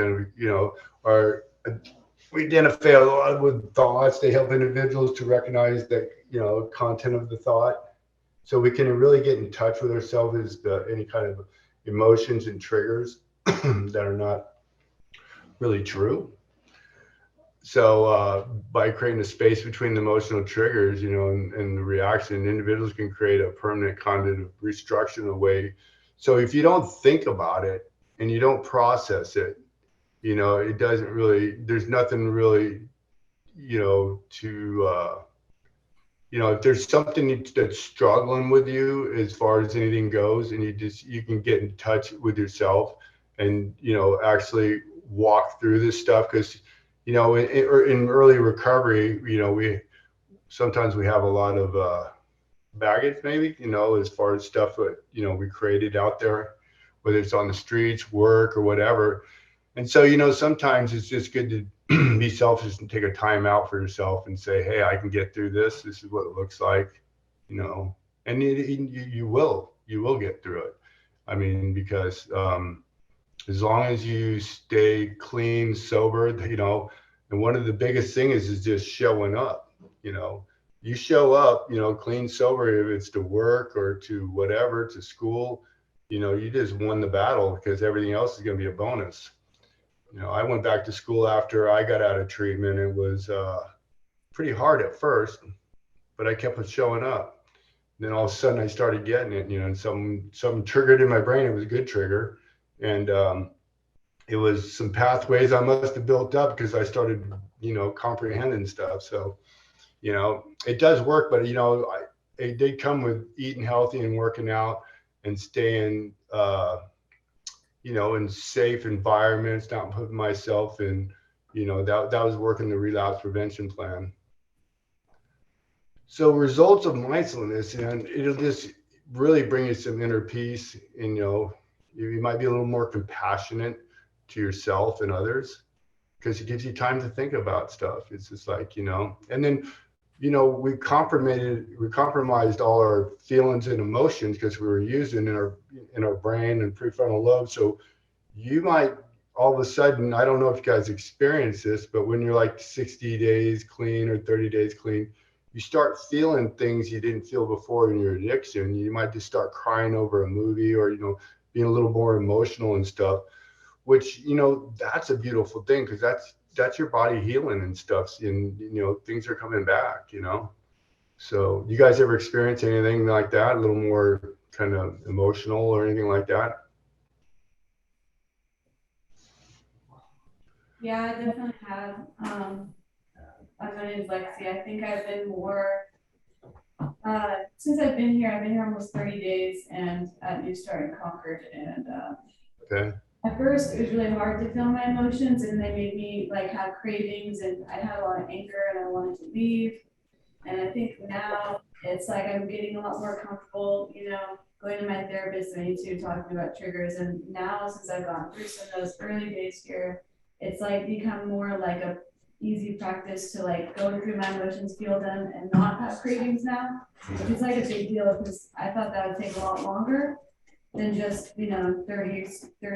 we identify a lot with thoughts. They help individuals to recognize that, content of the thought. So we can really get in touch with ourselves as any kind of emotions and triggers that are not really true. by creating a space between the emotional triggers, and the reaction, individuals can create a permanent conduit of restructuring the way. So if you don't think about it and you don't process it, it doesn't really, there's nothing really, if there's something that's struggling with you as far as anything goes, and you can get in touch with yourself and, actually walk through this stuff. Because, in early recovery, sometimes we have a lot of baggage, maybe, as far as stuff that, we created out there, whether it's on the streets, work, or whatever. And so, sometimes it's just good to be selfish and take a time out for yourself and say, hey, I can get through this. This is what it looks like, and you will get through it. I mean, because as long as you stay clean, sober, and one of the biggest things is just showing up, you show up, clean, sober, if it's to work or to whatever, to school, you just won the battle, because everything else is going to be a bonus. I went back to school after I got out of treatment. It was pretty hard at first, but I kept showing up. And then all of a sudden I started getting it, and some triggered in my brain. It was a good trigger. And it was some pathways I must have built up because I started, comprehending stuff. So, it does work, but, it did come with eating healthy and working out and staying, in safe environments, not putting myself in, that was working the relapse prevention plan. So results of mindfulness, and it'll just really bring you some inner peace, and, you might be a little more compassionate to yourself and others, because it gives you time to think about stuff. It's just like, and then, we compromised all our feelings and emotions because we were using in our brain and prefrontal lobe. So you might all of a sudden, I don't know if you guys experience this, but when you're like 60 days clean or 30 days clean, you start feeling things you didn't feel before in your addiction. You might just start crying over a movie, or, being a little more emotional and stuff, which, that's a beautiful thing, because that's your body healing and stuff, and things are coming back. So you guys ever experience anything like that, a little more kind of emotional or anything like that? Yeah, I definitely have. My name is Lexi. I think I've been more since I've been here almost 30 days, and at New Start in Concord. And Okay. at first, it was really hard to feel my emotions, and they made me like have cravings, and I had a lot of anger, and I wanted to leave. And I think now it's like I'm getting a lot more comfortable, going to my therapist, and to talking about triggers. And now, since I've gone through some of those early days here, it's like become more like a easy practice to like go through my emotions, feel them, and not have cravings now, which is like a big deal, because I thought that would take a lot longer than just 30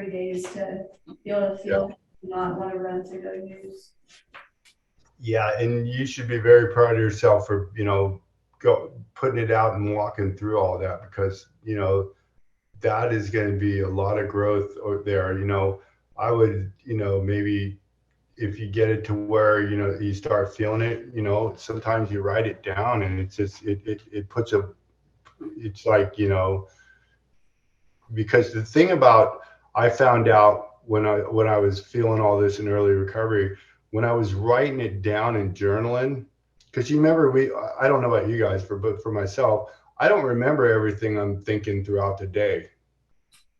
days to be able to feel, not want to run to go use. Yeah, and you should be very proud of yourself for putting it out and walking through all that, because that is going to be a lot of growth there. I would maybe, if you get it to where you start feeling it, sometimes you write it down, and it's just it puts it's like, because the thing about, I found out when I was feeling all this in early recovery, when I was writing it down and journaling, because you remember, I don't know about you guys, but for myself, I don't remember everything I'm thinking throughout the day.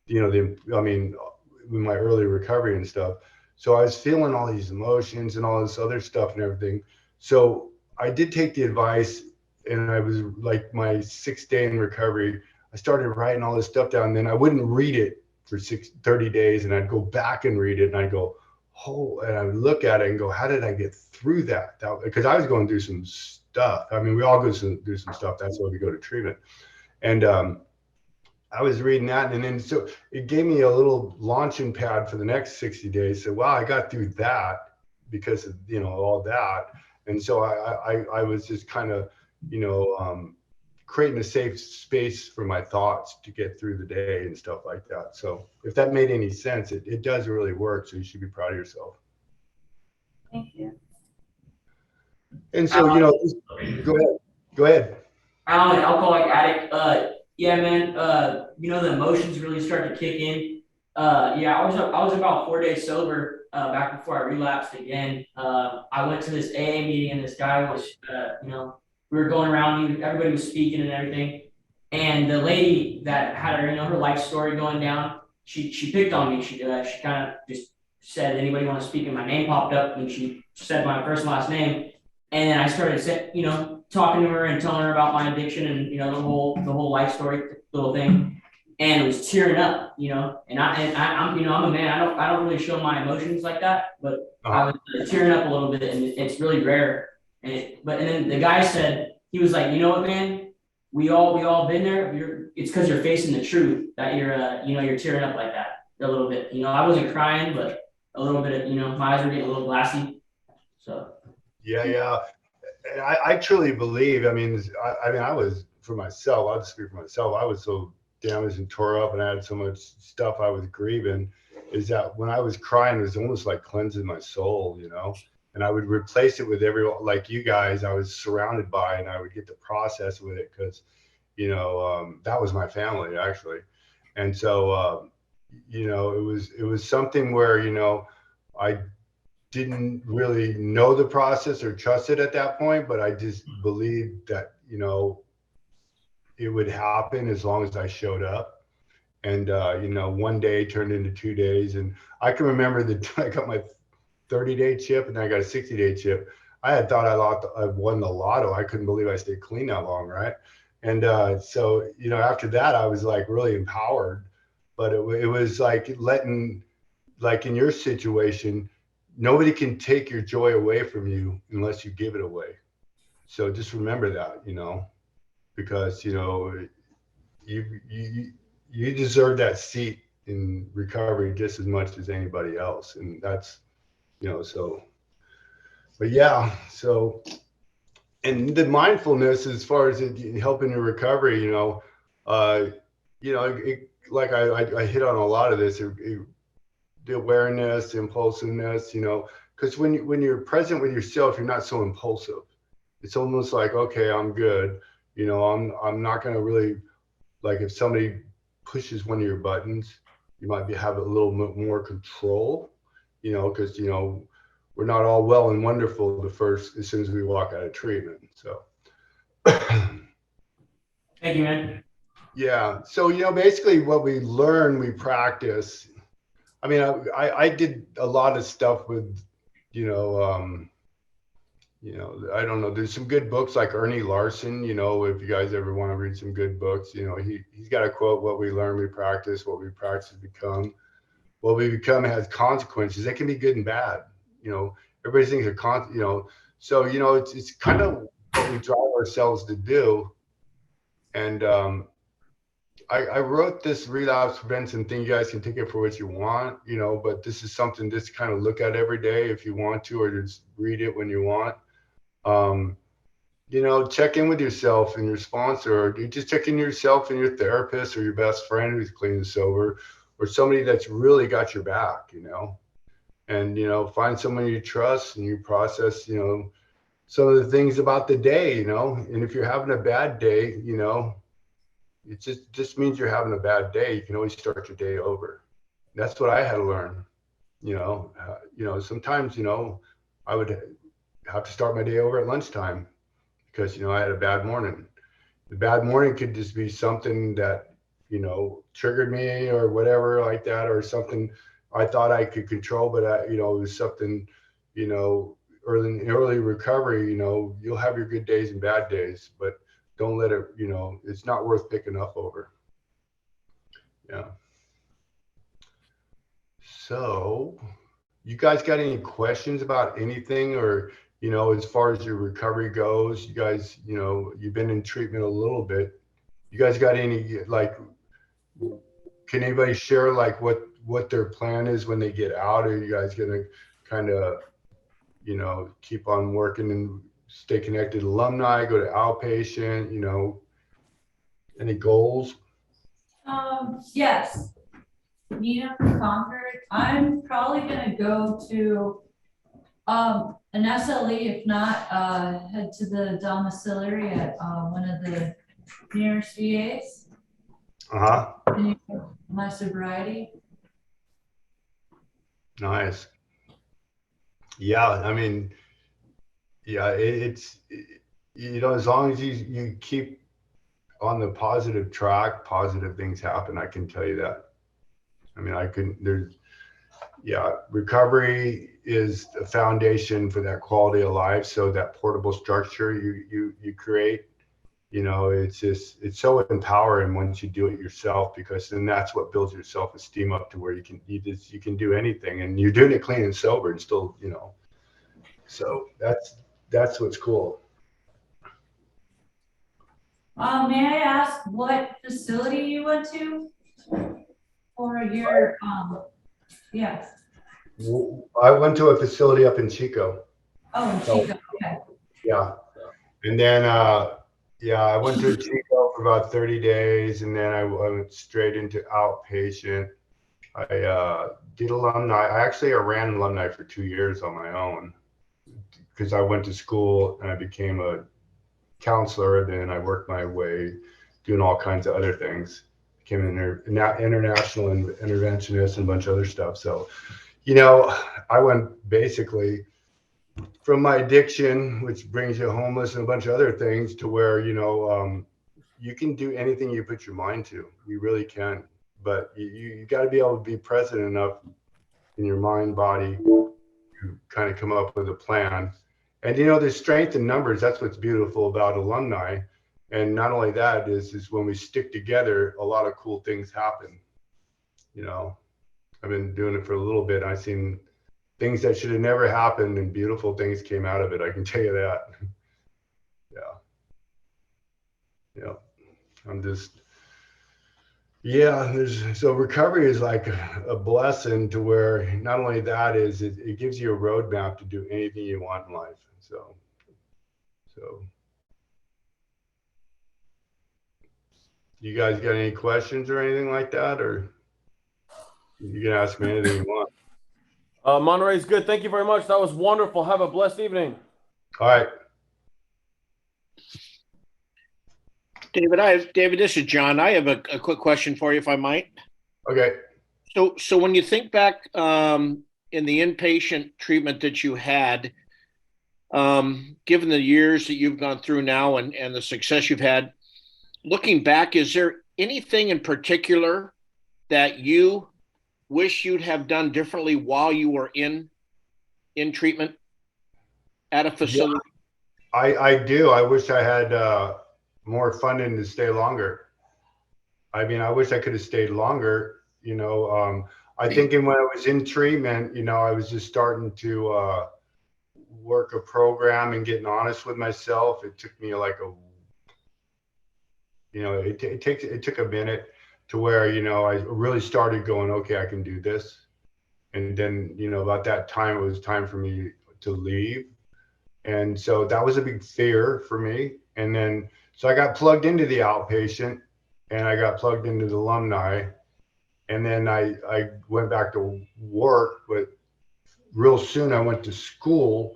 With my early recovery and stuff. So I was feeling all these emotions and all this other stuff and everything. So I did take the advice, and I was like, my 6th day in recovery, I started writing all this stuff down. And then I wouldn't read it for 30 days, and I'd go back and read it, and I'd go, oh, and I would look at it and go, how did I get through that? Because I was going through some stuff. I mean, we all go through some stuff. That's why we go to treatment. And I was reading that, and then so it gave me a little launching pad for the next 60 days. So, wow, I got through that because of all that. And so I was just kind of creating a safe space for my thoughts to get through the day and stuff like that. So if that made any sense, it does really work. So you should be proud of yourself. Thank you. And so, you know, go ahead. I'm an alcoholic addict. Yeah, man. You know, the emotions really start to kick in. Yeah, I was about 4 days sober back before I relapsed again. I went to this AA meeting and this guy was, you know, we were going around. Everybody was speaking and everything. And the lady that had her, you know, her life story going down, she picked on me. She kind of just said, "Anybody want to speak?" And my name popped up, and she said my first and last name. And then I started, you know, talking to her and telling her about my addiction and, you know, the whole life story little thing, and it was tearing up, you know. And I'm, you know, I'm a man. I don't really show my emotions like that, but I was tearing up a little bit, and it's really rare. And then the guy said, he was like, "You know what, man? We all been there. It's because you're facing the truth that you're, you know, you're tearing up like that a little bit. You know, I wasn't crying, but a little bit of, you know, my eyes were getting a little glassy. So." Yeah. And I truly believe, I mean, I was, for myself, I'll just speak for myself. I was so damaged and tore up and I had so much stuff I was grieving, is that when I was crying, it was almost like cleansing my soul, you know, and I would replace it with everyone like you guys I was surrounded by, and I would get the process with it because, you know, that was my family actually. And so, you know, it was something where, you know, I didn't really know the process or trust it at that point, but I just believed that, you know, it would happen as long as I showed up. And, you know, one day turned into 2 days. And I can remember that I got my 30-day chip and then I got a 60-day chip. I had thought I won the lotto. I couldn't believe I stayed clean that long, right? And so, you know, after that, I was like really empowered. But it was like letting, like in your situation, nobody can take your joy away from you unless you give it away. So just remember that, you know, because, you know, you deserve that seat in recovery just as much as anybody else. And that's, you know, so, but yeah, so, and the mindfulness as far as it helping your recovery, you know, like I hit on a lot of this, the awareness, the impulsiveness, you know, because when you're present with yourself, you're not so impulsive. It's almost like, okay, I'm good. You know, I'm not going to really, like if somebody pushes one of your buttons, you might have a little bit more control, you know, because, you know, we're not all well and wonderful as soon as we walk out of treatment. So. Thank you, man. Yeah. So, you know, basically what we learn, we practice. I mean, I did a lot of stuff with, you know, I don't know. There's some good books like Ernie Larson. You know, if you guys ever want to read some good books, you know, he's got a quote: "What we learn, we practice. What we practice, become. What we become has consequences. They can be good and bad. You know, everybody thinks you know, so you know, it's kind of what we drive ourselves to do, and I wrote this relapse prevention thing. You guys can take it for what you want, you know, but this is something just kind of look at every day if you want to, or just read it when you want. You know, check in with yourself and your sponsor, or you just check in yourself and your therapist or your best friend who's clean and sober, or somebody that's really got your back, you know, and, you know, find someone you trust and you process, you know, some of the things about the day, you know, and if you're having a bad day, you know, it just means you're having a bad day. You can always start your day over. That's what I had to learn. You know, sometimes, you know, I would have to start my day over at lunchtime because, you know, I had a bad morning. The bad morning could just be something that, you know, triggered me or whatever like that, or something I thought I could control, but you know, it was something, you know, early recovery, you know, you'll have your good days and bad days, but don't let it, you know, it's not worth picking up over. Yeah. So you guys got any questions about anything, or, you know, as far as your recovery goes, you guys, you know, you've been in treatment a little bit. You guys got any, like, can anybody share like what their plan is when they get out? Are you guys going to kind of, you know, keep on working and stay connected alumni, go to outpatient, you know, any goals? Yes. Nina from Concord. I'm probably gonna go to An SLE, if not, head to the domiciliary at one of the nearest VAs. My sobriety. Nice. Yeah, I mean, yeah, you know, as long as you keep on the positive track, positive things happen. I can tell you that. I mean, recovery is the foundation for that quality of life. So that portable structure you create, you know, it's so empowering once you do it yourself, because then that's what builds your self-esteem up to where you can do anything, and you're doing it clean and sober and still, you know. So that's what's cool. May I ask what facility you went to for your yeah. I went to a facility up in Chico. Oh, in Chico. Okay. Yeah. And then I went to Chico for about 30 days, and then I went straight into outpatient. I did alumni. I ran alumni for 2 years on my own, because I went to school and I became a counselor. Then I worked my way doing all kinds of other things. Became an international interventionist and a bunch of other stuff. So, you know, I went basically from my addiction, which brings you homeless and a bunch of other things, to where, you know, you can do anything you put your mind to. You really can. But you got to be able to be present enough in your mind, body, to kind of come up with a plan. And, you know, there's strength in numbers. That's what's beautiful about alumni. And not only that, is when we stick together, a lot of cool things happen. You know, I've been doing it for a little bit. I've seen things that should have never happened, and beautiful things came out of it. I can tell you that. Yeah. I'm just, so recovery is like a blessing, to where not only that is it gives you a roadmap to do anything you want in life. So you guys got any questions or anything like that, or you can ask me anything you want. Monterey's good. Thank you very much. That was wonderful. Have a blessed evening. All right. David, this is John. I have a quick question for you, if I might. Okay. So when you think back in the inpatient treatment that you had, given the years that you've gone through now and the success you've had, looking back, is there anything in particular that you wish you'd have done differently while you were in treatment at a facility? Yeah, I do. I wish I had more funding to stay longer. I mean, I wish I could have stayed longer. You know, I think when I was in treatment, you know, I was just starting to work a program and getting honest with myself. It took me like it took a minute, to where, you know, I really started going, okay, I can do this. And then, you know, about that time, it was time for me to leave. And so that was a big fear for me. And then, so I got plugged into the outpatient, and I got plugged into the alumni. And then I went back to work, but real soon I went to school.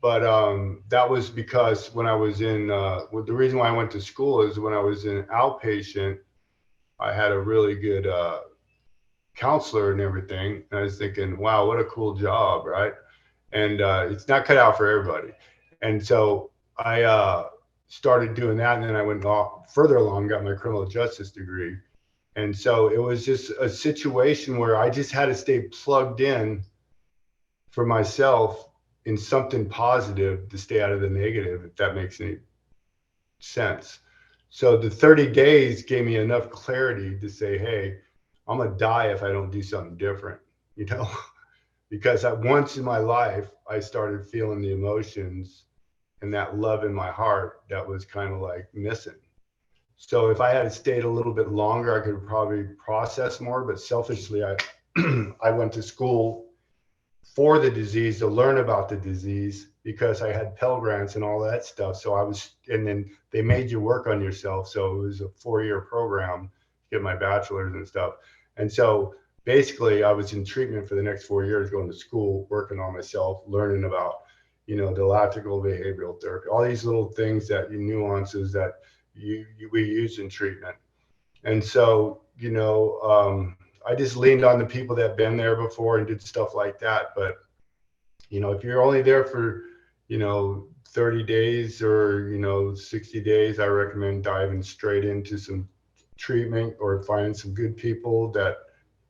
But that was because when I was in, the reason why I went to school is when I was in outpatient, I had a really good counselor and everything. And I was thinking, wow, what a cool job, right? And it's not cut out for everybody. And so I started doing that. And then I went further along, got my criminal justice degree. And so it was just a situation where I just had to stay plugged in for myself in something positive to stay out of the negative, if that makes any sense. So the 30 days gave me enough clarity to say, hey, I'm going to die if I don't do something different, you know, because once in my life, I started feeling the emotions and that love in my heart that was kind of like missing. So if I had stayed a little bit longer, I could probably process more. But selfishly, I went to school for the disease, to learn about the disease, because I had Pell Grants and all that stuff. So and then they made you work on yourself. So it was a 4-year program to get my bachelor's and stuff. And so basically I was in treatment for the next 4 years, going to school, working on myself, learning about, you know, dialectical behavioral therapy, all these little things that nuances that we use in treatment. And so, you know, I just leaned on the people that been there before and did stuff like that. But, you know, if you're only there for, you know, 30 days or, you know, 60 days, I recommend diving straight into some treatment or finding some good people that,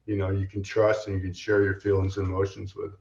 you know, you can trust and you can share your feelings and emotions with.